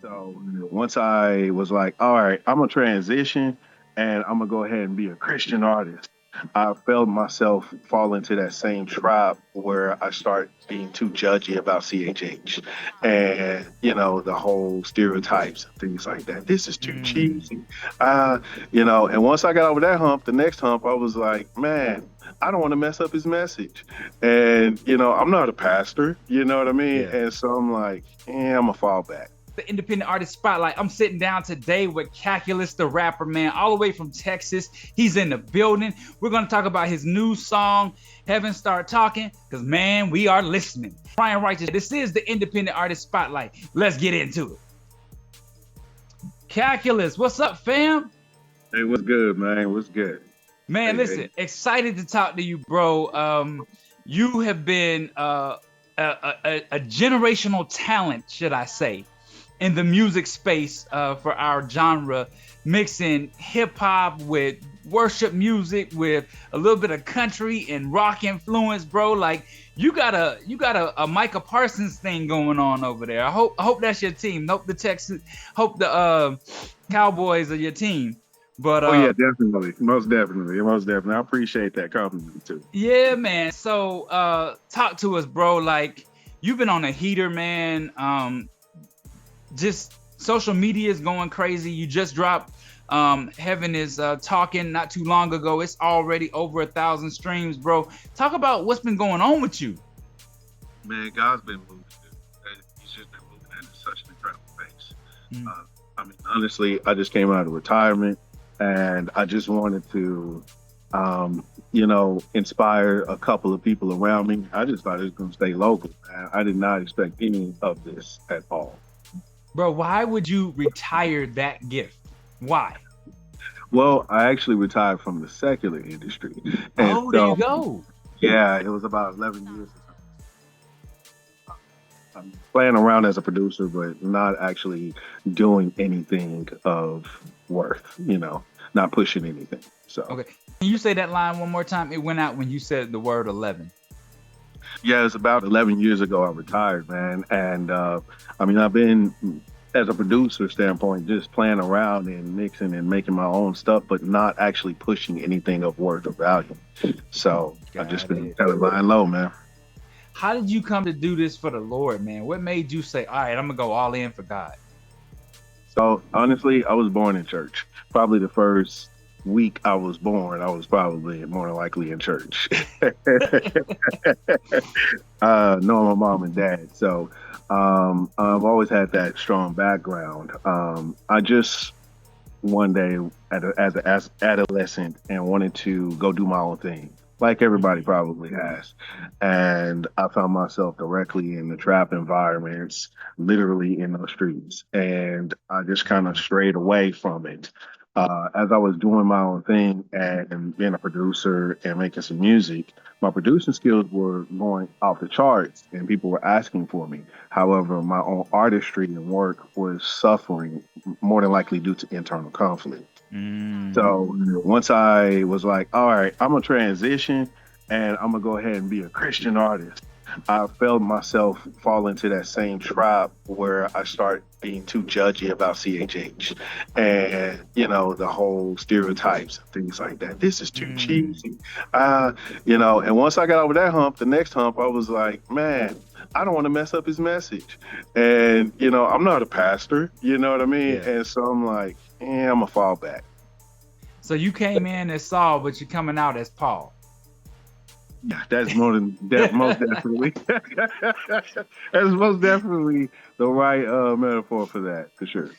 So once I was like, all right, I'm gonna transition and I'm gonna go ahead and be a Christian artist. I felt myself fall into that same trap where I start being too judgy about CHH and the whole stereotypes and things like that. This is too Mm. cheesy. Uh, and once I got over that hump, the next hump I was like, man, I don't want to mess up his message. And I'm not a pastor, you know what I mean? Yeah. And so I'm like, I'm gonna fall back. The independent artist spotlight. I'm sitting down today with Calculus, the rapper, man, all the way from Texas. He's in the building. We're going to talk about his new song, Heaven Start Talking, because, man, we are listening. Brian Righteous, this is the independent artist spotlight. Let's get into it. Calculus, what's up, fam? Hey, what's good, man? What's good? Man, Hey, hey. listen, excited to talk to you, bro. You have been a generational talent, should I say, in the music space for our genre, mixing hip hop with worship music with a little bit of country and rock influence, bro. Like you got a Micah Parsons thing going on over there. I hope that's your team. Hope the Cowboys are your team. But Oh yeah, definitely, most definitely, most definitely. I appreciate that compliment too. yeah, man. So talk to us, bro. Like you've been on a heater, man. Just social media is going crazy. You just dropped Heaven is Talking not too long ago. It's already over 1,000 streams, bro. Talk about what's been going on with you. Man, God's been moving. He's just been moving at such an incredible pace. Mm. I mean, honestly, I just came out of retirement, and I just wanted to, inspire a couple of people around me. I just thought it was going to stay local. Man. I did not expect any of this at all. Bro, why would you retire that gift? Why? Well, I actually retired from the secular industry, and Oh, there you so go. yeah, it was about 11 years. I'm playing around as a producer, but not actually doing anything of worth, not pushing anything. So, Okay. Can you say that line one more time? It went out when you said the word 11. yeah, it's about 11 years ago I retired, man. And I mean, I've been, as a producer standpoint, just playing around and mixing and making my own stuff, but not actually pushing anything of worth or value. So, I've just Got been it. kind of lying low, man. How did you come to do this for the Lord, man? What made you say, all right, I'm gonna go all in for God? So honestly, I was born in church. Probably the first week I was born, I was probably more than likely in church, knowing my mom and dad. So I've always had that strong background. I just one day as adolescent and wanted to go do my own thing, like everybody probably has. And I found myself directly in the trap environments, literally in those streets. And I just kind of strayed away from it. As I was doing my own thing and being a producer and making some music, my producing skills were going off the charts and people were asking for me. However, my own artistry and work was suffering more than likely due to internal conflict. Mm. So once I was like, all right, I'm gonna transition and I'm gonna go ahead and be a Christian artist. I felt myself fall into that same trap where I start being too judgy about CHH and the whole stereotypes and things like that. This is too Mm. cheesy. And once I got over that hump, the next hump I was like, man, I don't want to mess up his message. And I'm not a pastor, you know what I mean? Yeah. And so I'm like, I'm gonna fall back. So you came in as Saul, but you're coming out as Paul. Yeah, that's more than most definitely. That's most definitely the right metaphor for that, for sure.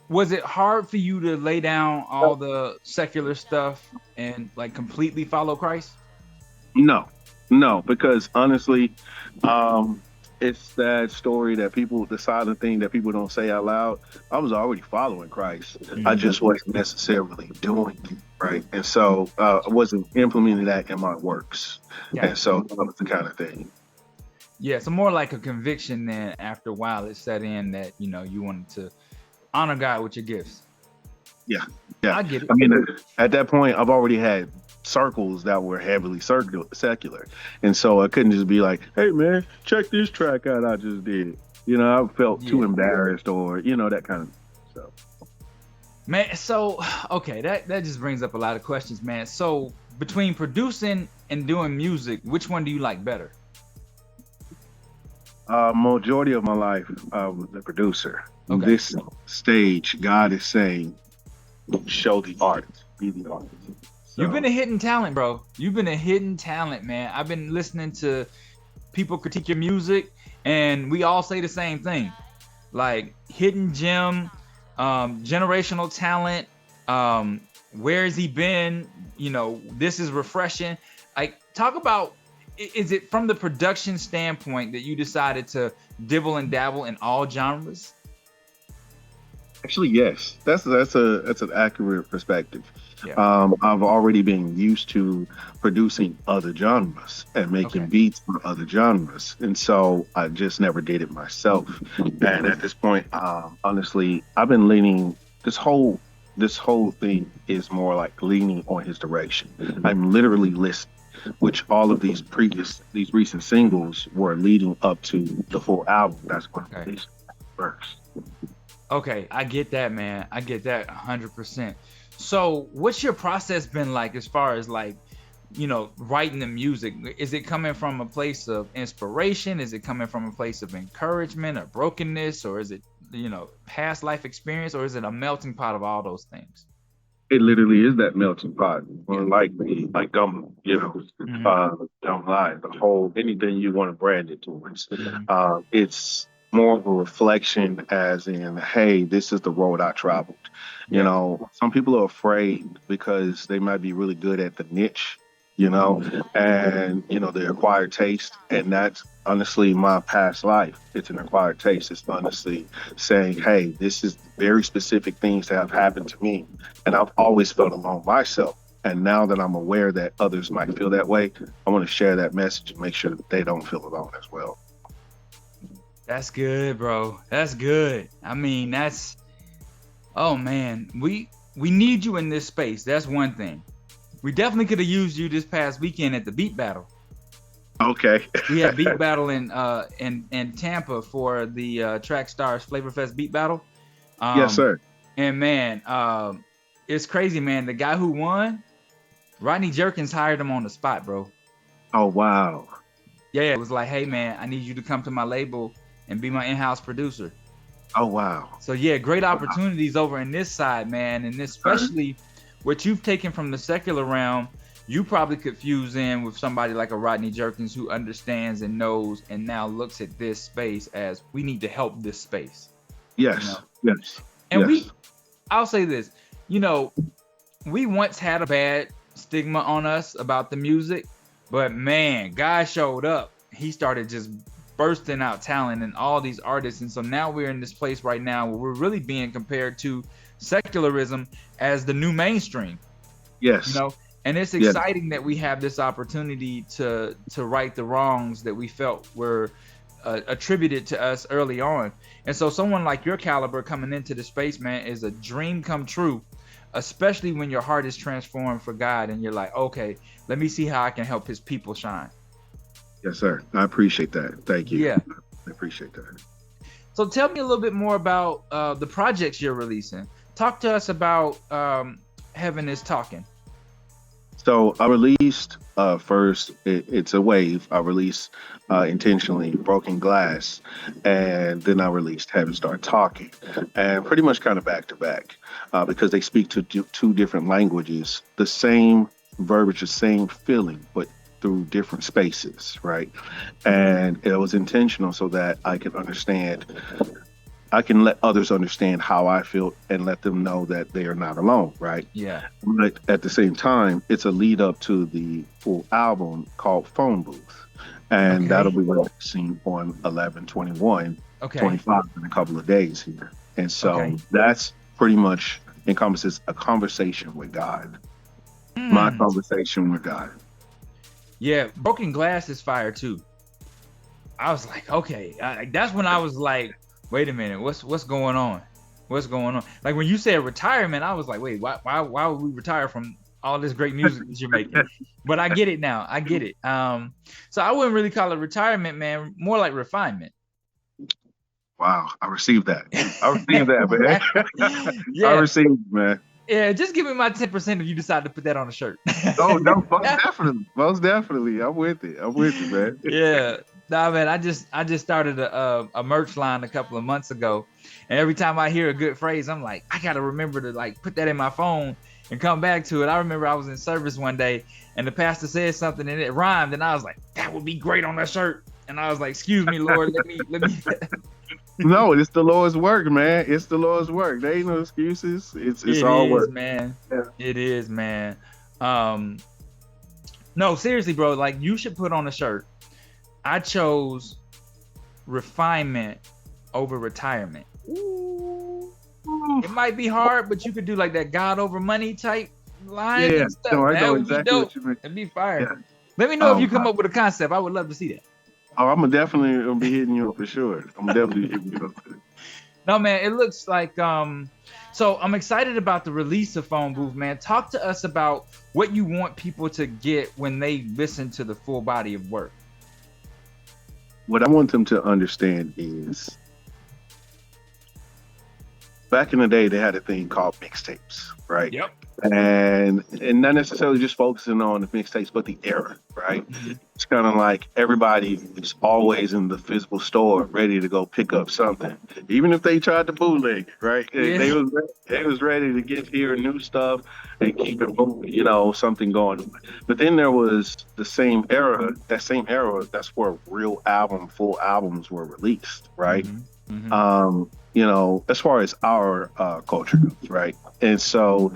Was it hard for you to lay down all the secular stuff and like completely follow Christ? No, no, because honestly, um, it's that story that people, the silent thing that people don't say out loud. I was already following Christ. I Mm. just wasn't necessarily doing it, right? And so I wasn't implementing that in my works. And Gotcha. so that was the kind of thing. Yeah, so more like a conviction then after a while it set in that, you wanted to honor God with your gifts. Yeah, yeah. I get it. I mean, at that point, I've already had circles that were heavily secular, and so I couldn't just be like, "Hey, man, check this track out I just did." I felt too Yeah. embarrassed or that kind of stuff. Man, so okay, that just brings up a lot of questions, man. So between producing and doing music, which one do you like better? Majority of my life, I was the producer. Okay. This stage, God is saying, show the art, be the artist. You've been So a hidden talent, bro. You've been a hidden talent, man. I've been listening to people critique your music, and we all say the same thing. Like hidden gem, generational talent. Where has he been? This is refreshing. Like, talk about. Is it from the production standpoint that you decided to dibble and dabble in all genres? actually, yes, that's an accurate perspective. Yeah. I've already been used to producing other genres and making Okay. beats for other genres, and so I just never did it myself. And at this point, honestly, I've been leaning this whole thing is more like leaning on his direction. I'm literally listening, which all of these recent singles were leading up to the full album. That's what I Okay. released first. Okay, I get that, man. I get that 100%. So, what's your process been like as far as like, writing the music? Is it coming from a place of inspiration? Is it coming from a place of encouragement or brokenness? Or is it, past life experience? Or is it a melting pot of all those things? It literally is that melting pot, Yeah. or like gum, Hmm. don't lie. The whole anything you want to brand it towards, Hmm. it's more of a reflection, as in, hey, this is the road I traveled. Yeah. Some people are afraid because they might be really good at the niche, and the acquired taste, and that's honestly my past life. It's an acquired taste. It's honestly saying, hey, this is very specific things that have happened to me and I've always felt alone myself. And now that I'm aware that others might feel that way, I want to share that message and make sure that they don't feel alone as well. That's good, bro. That's good. I mean, oh man, we need you in this space. That's one thing. We definitely could have used you this past weekend at the beat battle. Okay. We had beat battle in Tampa for the Track Stars Flavor Fest beat battle. Yes, Um, sir. and man, it's crazy, man. The guy who won, Rodney Jerkins hired him on the spot, bro. Oh, wow. Yeah, it was like, hey man, I need you to come to my label and be my in-house producer. Oh, wow. So yeah, great Wow. opportunities over in this side, man, and Sir. especially what you've taken from the secular realm. You probably could fuse in with somebody like a Rodney Jerkins who understands and knows and now looks at this space as we need to help this space, you Yes. know. Yes. And Yes. I'll say this, you know, we once had a bad stigma on us about the music, but man, guy showed up. He started just bursting out talent and all these artists. And so now we're in this place right now where we're really being compared to secularism as the new mainstream, you Yes. know. And it's Yes. exciting that we have this opportunity to right the wrongs that we felt were attributed to us early on. And so someone like your caliber coming into the space, man, is a dream come true, especially when your heart is transformed for God and you're like, okay, let me see how I can help his people shine. Yes, sir. I appreciate that. Thank you. Yeah. I appreciate that. So tell me a little bit more about the projects you're releasing. Talk to us about Heaven is Talking. So I released first. It's a wave. I released intentionally Broken Glass, and then I released Heaven Start Talking, and pretty much kind of back to back because they speak to two different languages, the same verbiage, the same feeling, but through different spaces, right? And it was intentional so that I can let others understand how I feel and let them know that they are not alone, right? Yeah. But at the same time, it's a lead up to the full album called Phone Booth. And that'll Okay. be releasing on 11/21, Okay. 25 in a couple of days here. And so Okay. that's pretty much encompasses a conversation with God, my Hmm. conversation with God. Yeah. Broken Glass is fire too. I was like, okay, that's when I was like, wait a minute, what's going on? What's going on? Like when you said retirement, I was like, wait, why would we retire from all this great music that you're making? But I get it now. I get it. So I wouldn't really call it retirement, man. More like refinement. Wow, I received that. I received that, man. I Yeah, received it, man. yeah. Just give me my 10% if you decide to put that on a shirt. Oh no, most definitely, most definitely. I'm with it. I'm with it, man. Yeah. Nah, man, I just started a merch line a couple of months ago, and every time I hear a good phrase, I'm like, I gotta remember to like put that in my phone and come back to it. I remember I was in service one day, and the pastor said something, and it rhymed, and I was like, that would be great on a shirt. And I was like, excuse me, Lord, let me. No, it's the Lord's work, man. It's the Lord's work. There ain't no excuses. It's It all is, work. man. Yeah. It is, man. Um, no, seriously, bro. Like, you should put on a shirt. I chose refinement over retirement. Ooh. It might be hard, but you could do like that God over money type line Yeah. and stuff. No, I That know would be exactly dope. what you mean. It'd be fire. Yeah. Let me know if you Um, come up with a concept. I would love to see that. I'm gonna definitely gonna be hitting you up for sure. I'm definitely hitting you up. No, man, it looks like so I'm excited about the release of Phone Booth, man. Talk to us about what you want people to get when they listen to the full body of work. What I want them to understand is back in the day they had a thing called mixtapes, right? Yep. And not necessarily just focusing on the mixtapes, but the era, right? Mhm. It's kind of like everybody is always in the physical store, ready to go pick up something, even if they tried to bootleg, it, right? Yeah. They was ready to get here new stuff and keep it moving, you know, something going. But then there was the same era, that same era. That's where full albums were released, right? Hmm. Hmm. You know, as far as our culture goes, right? And so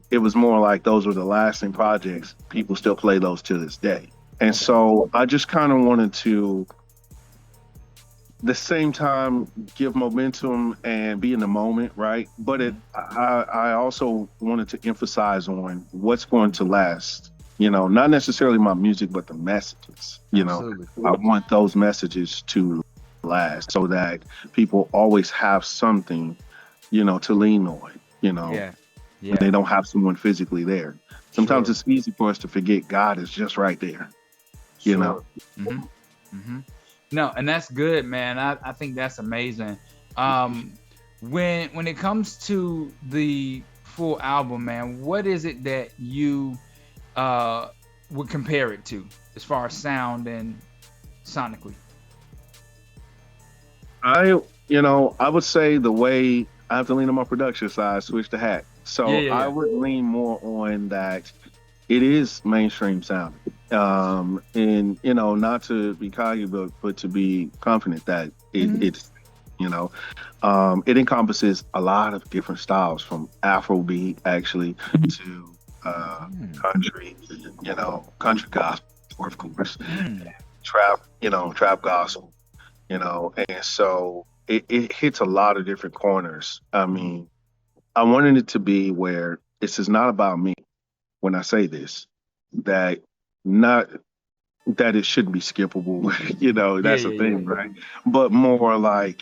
it was more like those were the lasting projects. People still play those to this day. And Okay. so I just kind of wanted to, the same time, give momentum and be in the moment, right? But Mhm. I also wanted to emphasize on what's going to last. You know, not necessarily my music, but the messages. You know, Absolutely. I want those messages to last so that people always have something, you know, to lean on. You know, Yeah. when they Yeah. don't have someone physically there. Sometimes Sure. it's easy for us to forget God is just right there. You know. Sure. Hmm. Hmm. No, and that's good, man. I think that's amazing. Um, when it comes to the full album, man, what is it that you uh would compare it to as far as sound and sonically? I, you know, I would say the way I have to lean on my production side, switch the hat. Yeah, So yeah, I yeah. would lean more on that it is mainstream sounding. And you know, not to be cocky, but to be confident that Hmm. it's, you know, it encompasses a lot of different styles from Afrobeat actually to Mm. country, you know, country gospel, of course, Mm. trap, you know, trap gospel, you know, and so it hits a lot of different corners. I mean, I wanted it to be where this is not about me when I say this, that not that it shouldn't be skippable, you know, Yeah, that's the yeah, yeah. thing, right? But more like,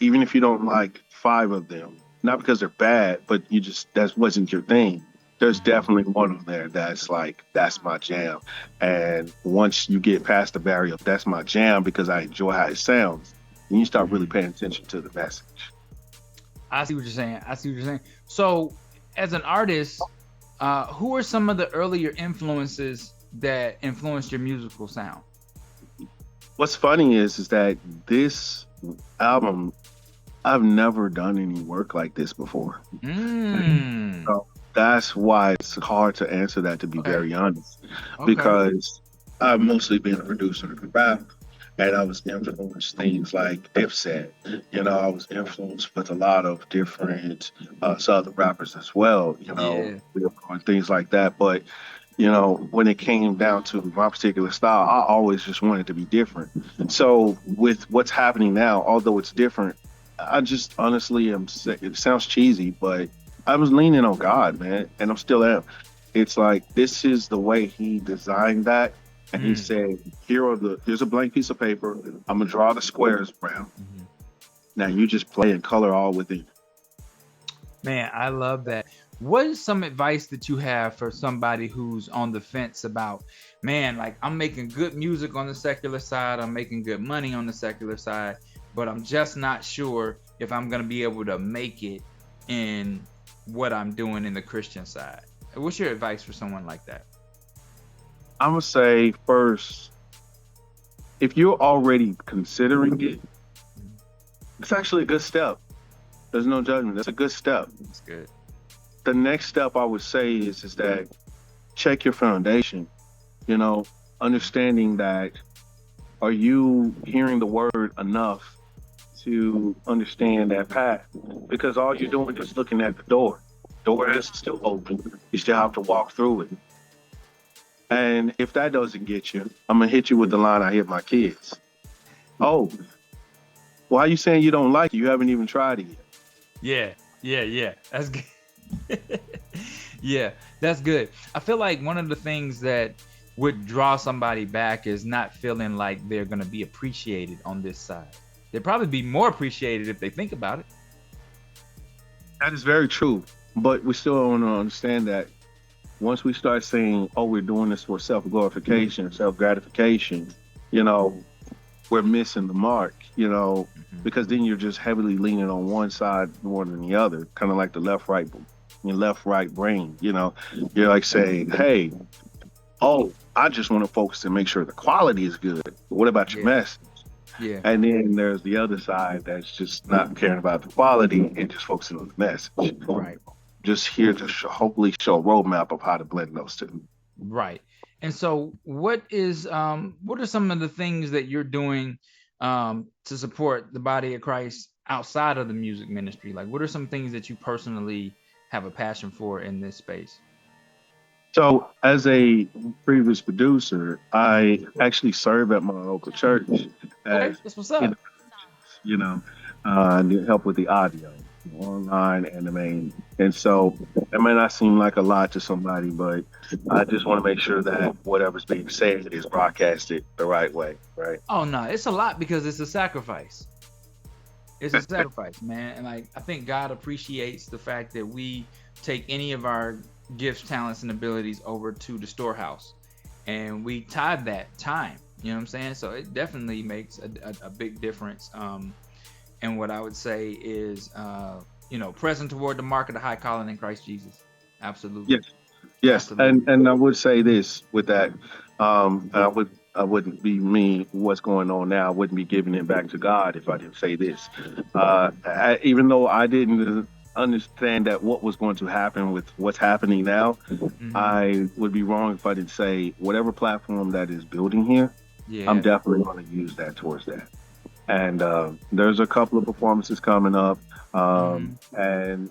even if you don't like five of them, not because they're bad, but you just, that wasn't your thing. There's Hmm. definitely one on there that's like, that's my jam. And once you get past the barrier of that's my jam because I enjoy how it sounds, then you start really Hmm. paying attention to the message. I see what you're saying. I see what you're saying. So, as an artist, who are some of the earlier influences that influenced your musical sound? What's funny is that this album, I've never done any work like this before. Mm. So that's why it's hard to answer that, to be Okay. very honest, Okay. because I've mostly been a producer of rap, and I was influenced things like Dipset. You know, I was influenced with a lot of different Southern rappers as well. You know, Yeah. and things like that. But you know, when it came down to my particular style, I always just wanted to be different. So with what's happening now, although it's different, I just honestly am. It sounds cheesy, but I was leaning on God, man, and I'm still am. It's like this is the way He designed that, and He Mm. said, here's a blank piece of paper. I'm gonna draw the squares around. Mhm. Now you just play and color all within. Man, I love that. What is some advice that you have for somebody who's on the fence about, man, like I'm making good music on the secular side, I'm making good money on the secular side, but I'm just not sure if I'm going to be able to make it in what I'm doing in the Christian side. What's your advice for someone like that? I'm gonna say first, if you're already considering it, it's actually a good step. There's no judgment. That's a good step. That's good. The next step I would say is that check your foundation. You know, understanding that, are you hearing the word enough to understand that path? Because all you're doing is looking at the door. Door is still open. You still have to walk through it. And if that doesn't get you, I'm gonna hit you with the line I hit my kids. Oh, why are you saying you don't like it? You haven't even tried it yet. Yeah, yeah. That's good. Yeah, that's good. I feel like one of the things that would draw somebody back is not feeling like they're going to be appreciated on this side. They'd probably be more appreciated if they think about it. That is very true. But we still want to understand that once we start saying, oh, we're doing this for self glorification, self gratification, you know, we're missing the mark, because then you're just heavily leaning on one side more than the other, kind of like the left right brain, you're like saying, hey, oh, I just want to focus and make sure the quality is good. But what about your Yeah, message? yeah, And then there's the other side that's just not caring about the quality and just focusing on the message. right. Just here to hopefully show a roadmap of how to blend those two. Right. And so what are some of the things that you're doing to support the body of Christ outside of the music ministry? Like what are some things that you personally have a passion for in this space? So, as a previous producer, I actually serve at my local church Okay, as that's what's you know, up. you know, to help with the audio, online and the main. And so, it may not seem like a lot to somebody, but I just want to make sure that whatever's being said is broadcasted the right way, right? Oh no, it's a lot because it's a sacrifice. It's a sacrifice, man. And like I think God appreciates the fact that we take any of our gifts, talents, and abilities over to the storehouse, and we tithe that time. You know what I'm saying? So it definitely makes a big difference. And what I would say is, present toward the mark of the high calling in Christ Jesus. Absolutely, Yes, yes, and absolutely. and I would say this with that, and I wouldn't be me. What's going on now? I wouldn't be giving it back to God if I didn't say this. Even though I didn't understand that what was going to happen with what's happening now, Hmm. I would be wrong if I didn't say whatever platform that is building here, I'm Yeah, definitely going to use that towards that. And there's a couple of performances coming up. hmm, And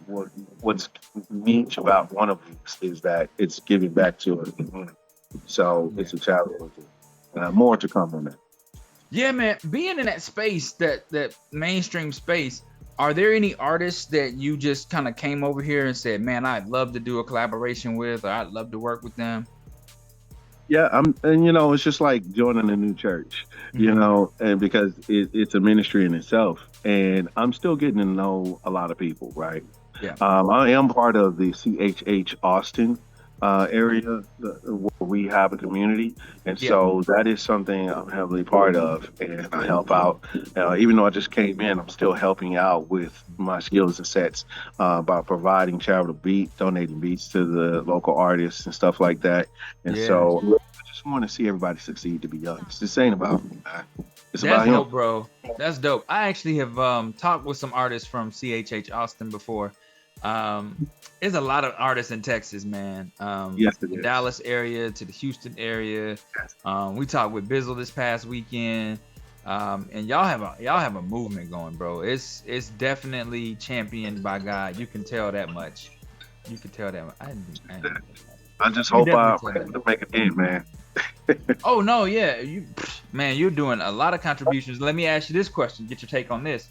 what's neat about one of these is that it's giving back to a community. So yeah. it's a challenge. More to come on that. Yeah, man. Being in that space, that mainstream space, are there any artists that you just kind of came over here and said, "Man, I'd love to do a collaboration with, or I'd love to work with them"? Yeah, and it's just like joining a new church, Hmm. and because it's a ministry in itself, and I'm still getting to know a lot of people, right? Yeah, I am part of the CHH Austin area where we have a community, and yeah, so that is something I'm heavily part of, and I help out. Even though I just came in, I'm still helping out with my skills and sets by providing charitable beats, donating beats to the local artists and stuff like that. And yeah. so I just want to see everybody succeed. To be honest, this ain't about me, man. It's That's about him. dope, bro. That's dope. I actually have talked with some artists from CHH Austin before. Um, there's a lot of artists in Texas, man. Yes, it The is. Dallas area to the Houston area. We talked with Bizzle this past weekend. And y'all have a movement going, bro. It's definitely championed by God. You can tell that much. You can tell that much. I didn't know that. I just You can hope definitely I'm tell that able much. to make a dent, man. Oh no, yeah, man, you're doing a lot of contributions. Let me ask you this question. Get your take on this.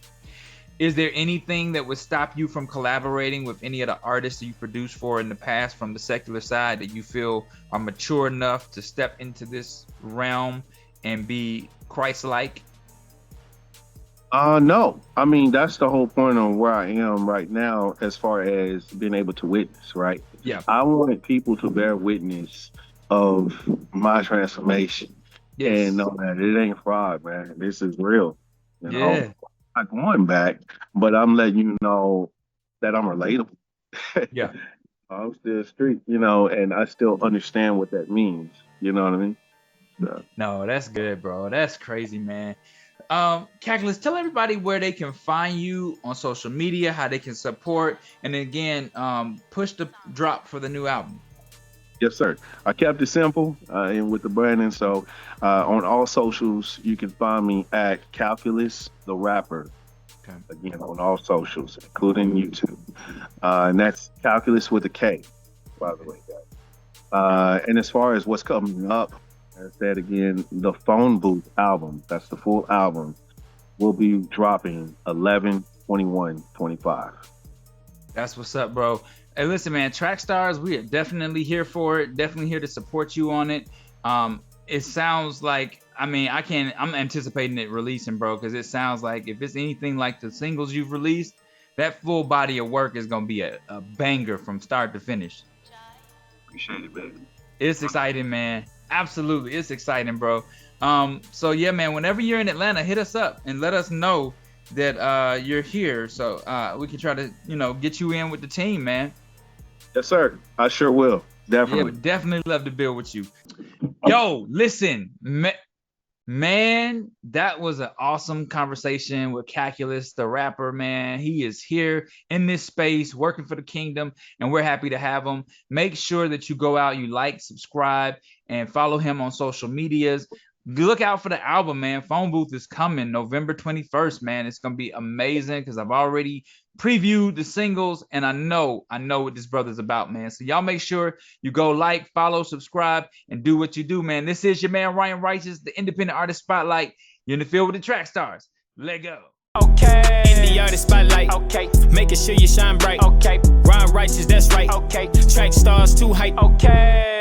Is there anything that would stop you from collaborating with any of the artists that you produced for in the past from the secular side that you feel are mature enough to step into this realm and be Christ-like? No. I mean, that's the whole point of where I am right now, as far as being able to witness, right? Yeah. I wanted people to bear witness of my transformation and Yes. know that it ain't fraud, man. This is real, you know. Yeah. not going back, but I'm letting you know that I'm relatable. Yeah. I'm still street, and I still understand what that means. You know what I mean? So, No, that's good, bro. That's crazy, man. Calculus, tell everybody where they can find you on social media, how they can support, and again, push the drop for the new album. yes, sir. I kept it simple and with the branding. So on all socials, you can find me at Calculus the rapper. Okay. Again, on all socials, including YouTube. And that's Calculus with a K, by the way, guys. And as far as what's coming up, as I said again, the Phone Booth album, that's the full album, will be dropping 11/21/25. That's what's up, bro. Hey, listen, man, Track Stars, we are definitely here for it. Definitely here to support you on it. It sounds like, I mean, I'm anticipating it releasing, bro, because it sounds like if it's anything like the singles you've released, that full body of work is gonna be a banger from start to finish. Appreciate it, baby. It's exciting, man. Absolutely, it's exciting, bro. So yeah, man, whenever you're in Atlanta, hit us up and let us know that you're here, so we can try to, get you in with the team, man. Yes, sir. I sure will. Yeah, Definitely. would definitely love to build with you. Yo, listen, man, that was an awesome conversation with Calculus, the rapper, man. He is here in this space working for the kingdom, and we're happy to have him. Make sure that you go out, you like, subscribe, and follow him on social medias. Look out for the album, man. Phone Booth is coming November 21st, man. It's going to be amazing because I've already previewed the singles, and I know what this brother's about, man. So y'all make sure you go like, follow, subscribe, and do what you do, man. This is your man, Ryan Righteous, the Independent Artist Spotlight. You're in the field with the Track Stars. Let go. Okay, in the artist spotlight. Okay, making sure you shine bright. Okay, Ryan Righteous, that's right. Okay, Track Stars too hype. Okay.